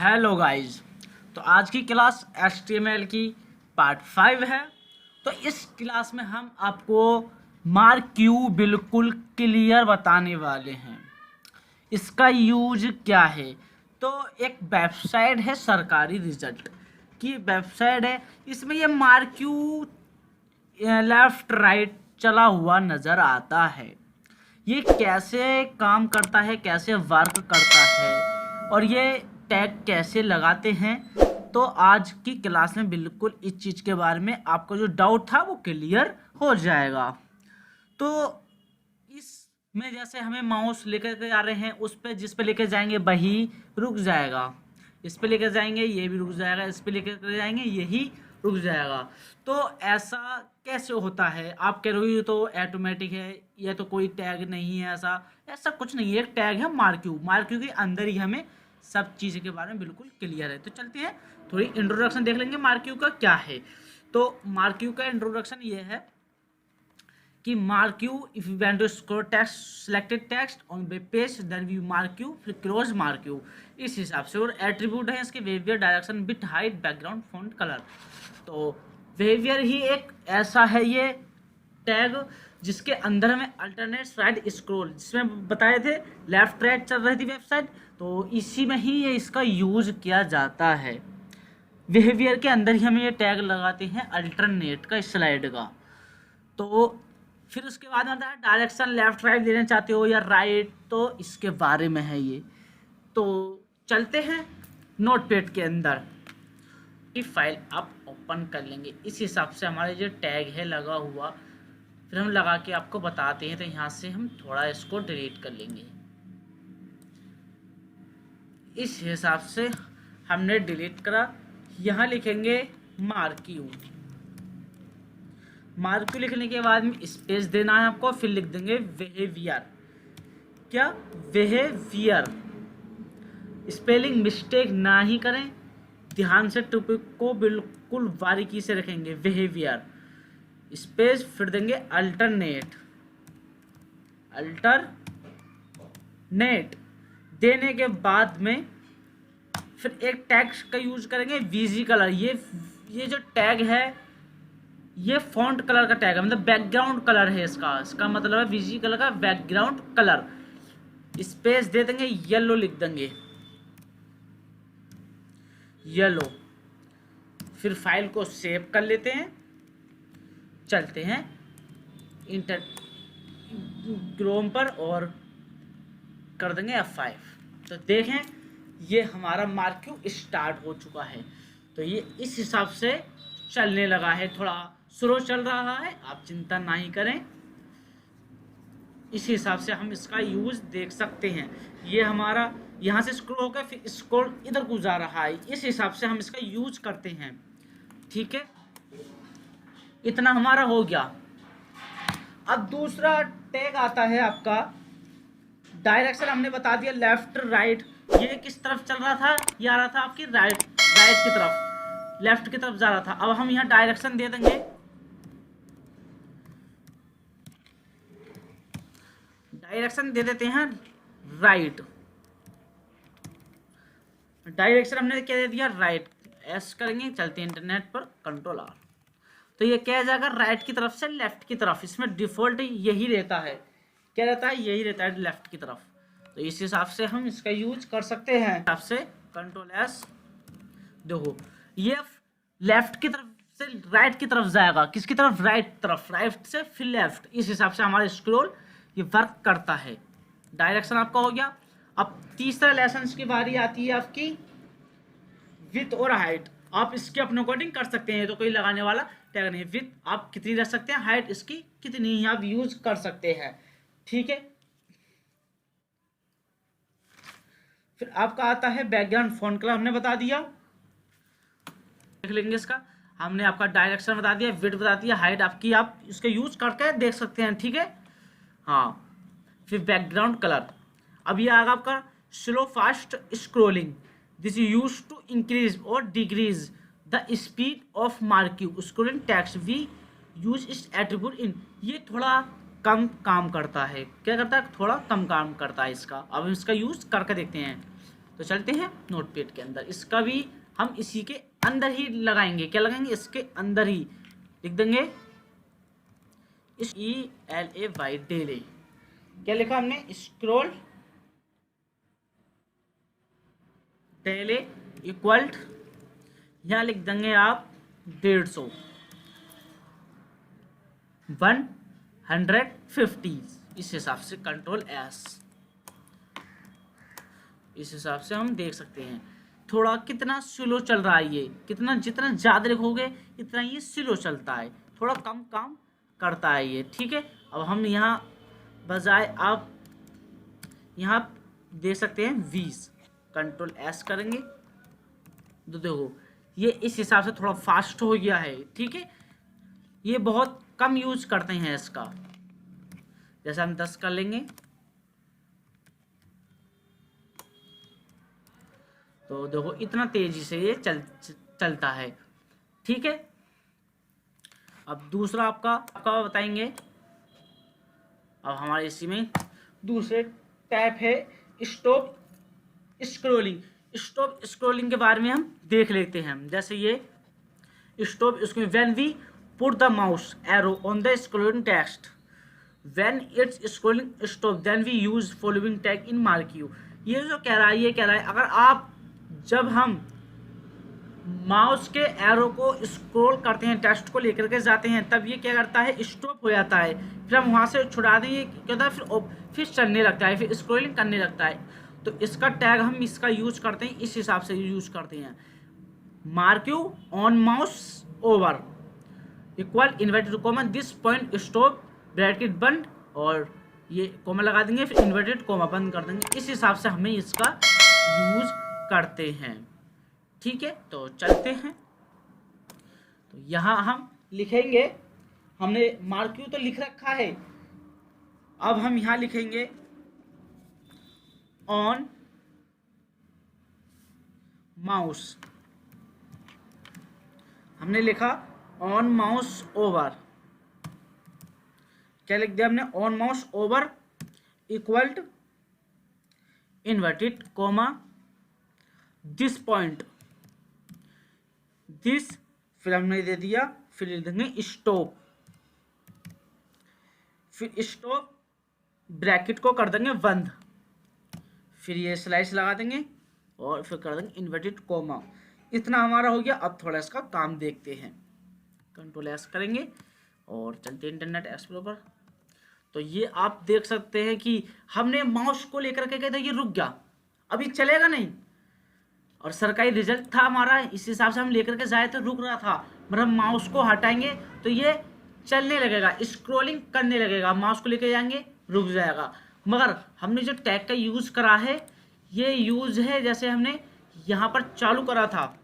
Hello guys. तो आज की क्लास HTML की पार्ट 5 है। तो इस क्लास में हम आपको मार्क क्यू बिल्कुल क्लियर बताने वाले हैं। इसका यूज क्या है। तो एक वेबसाइट है, सरकारी रिजल्ट की वेबसाइट है। इसमें ये मार्क क्यू लेफ्ट राइट चला हुआ नज़र आता है। ये कैसे काम करता है, कैसे वर्क करता है और ये टैग कैसे लगाते हैं, तो आज की क्लास में बिल्कुल इस चीज़ के बारे में आपको जो डाउट था वो क्लियर हो जाएगा। तो इसमें जैसे हमें माउस लेकर के आ रहे हैं, उस पे जिस पे लेकर जाएंगे वही रुक जाएगा, इस पे लेकर जाएंगे ये भी रुक जाएगा, इस पे लेकर जाएंगे यही रुक जाएगा। तो ऐसा कैसे होता है? आप कह रहे हो ये तो ऑटोमेटिक है, ये तो कोई टैग नहीं है। ऐसा ऐसा कुछ नहीं है, एक टैग है मार्क्यू के अंदर ही हमें सब चीज़ के बारे में बिल्कुल क्लियर है। तो चलते हैं, थोड़ी इंट्रोडक्शन देख लेंगे मार्क्यू का क्या है। तो मार्क्यू का इंट्रोडक्शन ये है कि marquee, if you want to scroll text, selected text on web page, then we marquee, फिर क्लोज मार्क्यू, इस हिसाब से। और एट्रीब्यूट है इसके behaviour, direction, bit height, background, font, colour. तो बिहेवियर ही एक ऐसा है ये टैग जिसके अंदर हमें अल्टरनेट राइट स्क्रॉल, जिसमें बताए थे लेफ्ट राइट चल रही थी वेबसाइट, तो इसी में ही ये इसका यूज किया जाता है। बिहेवियर के अंदर ही हमें ये टैग लगाते हैं अल्टरनेट का, स्लाइड का। तो फिर उसके बाद में आता है डायरेक्शन, लेफ्ट राइट देना चाहते हो या राइट, तो इसके बारे में है ये। तो चलते हैं नोटपैड के अंदर की फाइल आप ओपन कर लेंगे। इस हिसाब से हमारे जो टैग है लगा हुआ, फिर हम लगा के आपको बताते हैं। तो यहाँ से हम थोड़ा इसको डिलीट कर लेंगे। इस हिसाब से हमने डिलीट करा। यहाँ लिखेंगे मार्क्यू। मार्क्यू लिखने के बाद में स्पेस देना है आपको, फिर लिख देंगे बिहेवियर। क्या? बिहेवियर। स्पेलिंग मिस्टेक ना ही करें, ध्यान से टॉपिक को बिल्कुल बारीकी से रखेंगे। बिहेवियर स्पेस, फिर देंगे अल्टरनेट। अल्टरनेट देने के बाद में फिर एक टैग का यूज करेंगे, वीजी कलर। ये जो टैग है ये फॉन्ट कलर का टैग है, मतलब बैकग्राउंड कलर है इसका मतलब है वीजी कलर का बैकग्राउंड कलर। स्पेस दे देंगे, येलो लिख देंगे, येलो। फिर फाइल को सेव कर लेते हैं। चलते हैं इंटर क्रोम पर और कर देंगे F5। तो देखें ये हमारा मार्क्यू स्टार्ट हो चुका है। तो ये इस हिसाब से चलने लगा है, थोड़ा स्लो चल रहा है, आप चिंता नहीं करें। इस हिसाब से हम इसका यूज देख सकते हैं। ये हमारा यहाँ से स्क्रॉल होकर फिर स्क्रॉल इधर को जा रहा है, इस हिसाब से हम इसका यूज करते हैं। ठीक है, इतना हमारा हो गया। अब दूसरा टैग आता है आपका डायरेक्शन। हमने बता दिया लेफ्ट राइट, ये किस तरफ चल रहा था, ये आ रहा था आपकी राइट की तरफ, लेफ्ट की तरफ जा रहा था। अब हम यहाँ डायरेक्शन दे देंगे, डायरेक्शन दे देते हैं राइट। डायरेक्शन हमने क्या दे दिया, राइट। एस करेंगे, चलते हैं इंटरनेट पर, कंट्रोल आर। तो ये क्या जाएगा, राइट की तरफ से लेफ्ट की तरफ। इसमें डिफॉल्ट यही रहता है, क्या रहता है, यही रहता है लेफ्ट की तरफ। तो इस हिसाब से हम इसका यूज कर सकते हैं। हिसाब से कंट्रोल एस, देखो ये लेफ्ट की तरफ से राइट की तरफ जाएगा, किसकी तरफ, राइट तरफ, राइट से फिर लेफ्ट। इस हिसाब से हमारा स्क्रॉल ये वर्क करता है। डायरेक्शन आपका हो गया। अब तीसरा लेसन की बारी आती है आपकी विथ और हाइट। आप इसके अपने अकॉर्डिंग कर सकते हैं, तो कोई लगाने वाला टैग नहीं। विथ आप कितनी रख सकते हैं, हाइट इसकी कितनी ही आप यूज कर सकते हैं। ठीक है, फिर आपका आता है बैकग्राउंड फॉन्ट कलर, हमने बता दिया, देख लेंगे इसका। हमने आपका डायरेक्शन बता दिया, विड्थ बता दिया, हाइट आपकी, आप इसका यूज करके देख सकते हैं। ठीक है, हाँ। फिर बैकग्राउंड कलर। अब ये आएगा आपका slow fast scrolling. This is use to increase और decrease the speed of marquee scrolling text, we use इस एट्रीब्यूट इन। ये थोड़ा कम काम करता है, क्या करता है, थोड़ा कम काम करता है इसका। अब इसका यूज करके देखते हैं। तो चलते हैं नोटपैड के अंदर, इसका भी हम इसी के अंदर ही लगाएंगे। क्या लगाएंगे? इसके अंदर ही लिख देंगे ELAY डेले। क्या लिखा हमने? स्क्रॉल डेले इक्वल, यहाँ लिख देंगे आप 150, 150। इस हिसाब से कंट्रोल S, इस हिसाब से हम देख सकते हैं। थोड़ा कितना स्लो चल रहा है ये, कितना जितना ज़्यादा लिखोगे इतना ये स्लो चलता है, थोड़ा कम काम करता है ये, ठीक है। अब हम यहाँ बजाय आप यहाँ देख सकते हैं 20, कंट्रोल S करेंगे तो देखो ये इस हिसाब से थोड़ा फास्ट हो गया है, ठीक है। ये बहुत कम यूज करते हैं इसका। जैसे हम 10 कर लेंगे तो देखो इतना तेजी से ये चलता है, ठीक है। अब दूसरा आपका बताएंगे। अब हमारे इसी में दूसरे टैब है स्टॉप स्क्रॉलिंग। स्टॉप स्क्रॉलिंग के बारे में हम देख लेते हैं। जैसे ये स्टॉप, इसमें when we put the mouse arrow on the scrolling text, when it's scrolling stop then we use following tag in marquee. ये जो कह रहा है, ये कह रहा है अगर आप जब हम माउस के एरो को स्क्रॉल करते हैं, टेक्स्ट को लेकर के जाते हैं, तब ये क्या करता है? स्टॉप हो जाता है। फिर हम वहाँ से छुड़ा देंगे, क्या होता है? फिर चलने लगता है, फिर स्क्रॉलिंग करने लगता है। तो इसका टैग हम इसका यूज करते हैं, इस हिसाब से यूज करते हैं। Marquee on mouse over equal inverted coma this point stop bracket बंद, और ये कोमा लगा देंगे, फिर इन्वर्टेड कोमा बंद कर देंगे। इस हिसाब से हमें इसका यूज करते हैं, ठीक है। तो चलते हैं, तो यहाँ हम लिखेंगे, हमने मार्क्यू तो लिख रखा है, अब हम यहाँ लिखेंगे ऑन माउस। हमने लिखा ऑन माउस ओवर, क्या लिख दिया हमने? On mouse over equal inverted coma this point, this, फिर हमने दे दिया, फिर लिख देंगे स्टॉप, फिर स्टॉप ब्रैकेट को कर देंगे बंद, फिर ये स्लाइस लगा देंगे और फिर कर देंगे इन्वर्टेड कोमा। इतना हमारा हो गया। अब थोड़ा इसका काम देखते हैं। कंट्रोल S करेंगे और चलते हैं इंटरनेट एक्सप्लोरर पर। तो ये आप देख सकते हैं कि हमने माउस को लेकर के गए थे, ये रुक गया, अभी चलेगा नहीं, और सरकारी रिजल्ट था हमारा, इस हिसाब से हम लेकर के जाए तो रुक रहा था। मतलब माउस को हटाएंगे तो ये चलने लगेगा, स्क्रॉलिंग करने लगेगा, माउस को लेकर जाएंगे रुक जाएगा। मगर हमने जो टैग का यूज़ करा है, ये यूज़ है जैसे हमने यहाँ पर चालू करा था,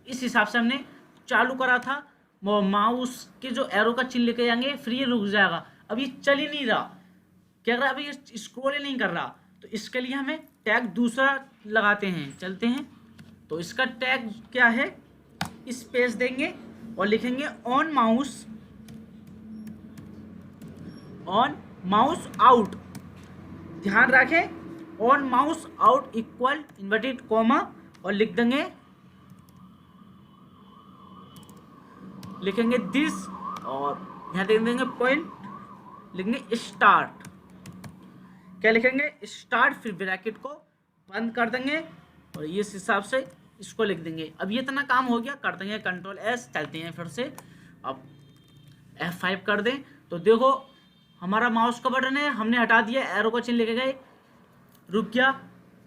इस हिसाब से हमने चालू करा था। माउस के जो एरो का चिन्ह लेके जाएंगे, फिर ये रुक जाएगा। अब ये चल ही नहीं रहा, क्या कर रहा है? अभी ये स्क्रॉल ही नहीं कर रहा, तो इसके लिए हमें टैग दूसरा लगाते हैं। चलते हैं, तो इसका टैग क्या है? स्पेस देंगे और लिखेंगे ऑन माउस आउट। ध्यान रखें, on mouse out equal inverted coma और लिखेंगे दिस, और यहाँ देख देंगे पॉइंट, लिखेंगे स्टार्ट। क्या लिखेंगे? स्टार्ट, फिर ब्रैकेट को बंद कर देंगे और इस हिसाब से इसको लिख देंगे। अब ये इतना काम हो गया, कर देंगे कंट्रोल S, चलते हैं फिर से। अब F5 कर दें तो देखो हमारा माउस का बटन है, हमने हटा दिया, एरो का चिन्ह लेके गए, रुक गया,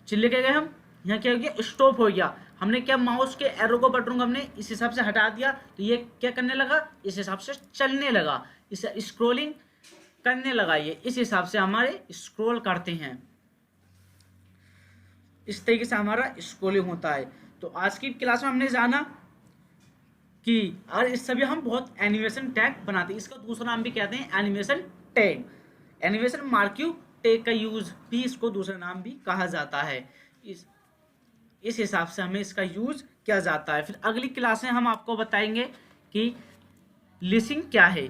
चिन्ह लेके गए हम, यहाँ क्या हो गया? स्टॉप हो गया। हमने क्या, माउस के एरो को बटन को हमने इस हिसाब से हटा दिया, तो ये क्या करने लगा? इस हिसाब से चलने लगा, इसे स्क्रॉलिंग करने लगा। ये इस हिसाब से हमारे स्क्रॉल करते हैं, इस तरीके से हमारा स्क्रॉलिंग होता है। तो आज की क्लास में हमने जाना कि और इस सभी हम बहुत एनिमेशन टैग बनाते हैं। इसका दूसरा नाम भी कहते हैं animation tag, animation marquee tag का यूज भी इसको दूसरा नाम भी कहा जाता है। इस हिसाब से हमें इसका यूज किया जाता है। फिर अगली क्लास में हम आपको बताएंगे कि लिस्टिंग क्या है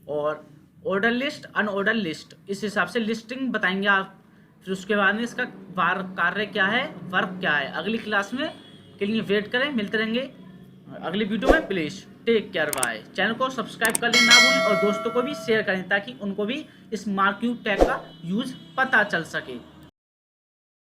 और ऑर्डर लिस्ट, अनऑर्डर लिस्ट, इस हिसाब से लिस्टिंग बताएंगे आप फिर उसके बाद में इसका कार्य क्या है, वर्क क्या है, अगली क्लास में के लिए वेट करें। मिलते रहेंगे अगली वीडियो में। Please take care, bye. Channel को सब्सक्राइब कर लेना ना भूलें और दोस्तों को भी शेयर करें ताकि उनको भी इस मार्क क्यू टैग का यूज़ पता चल सके।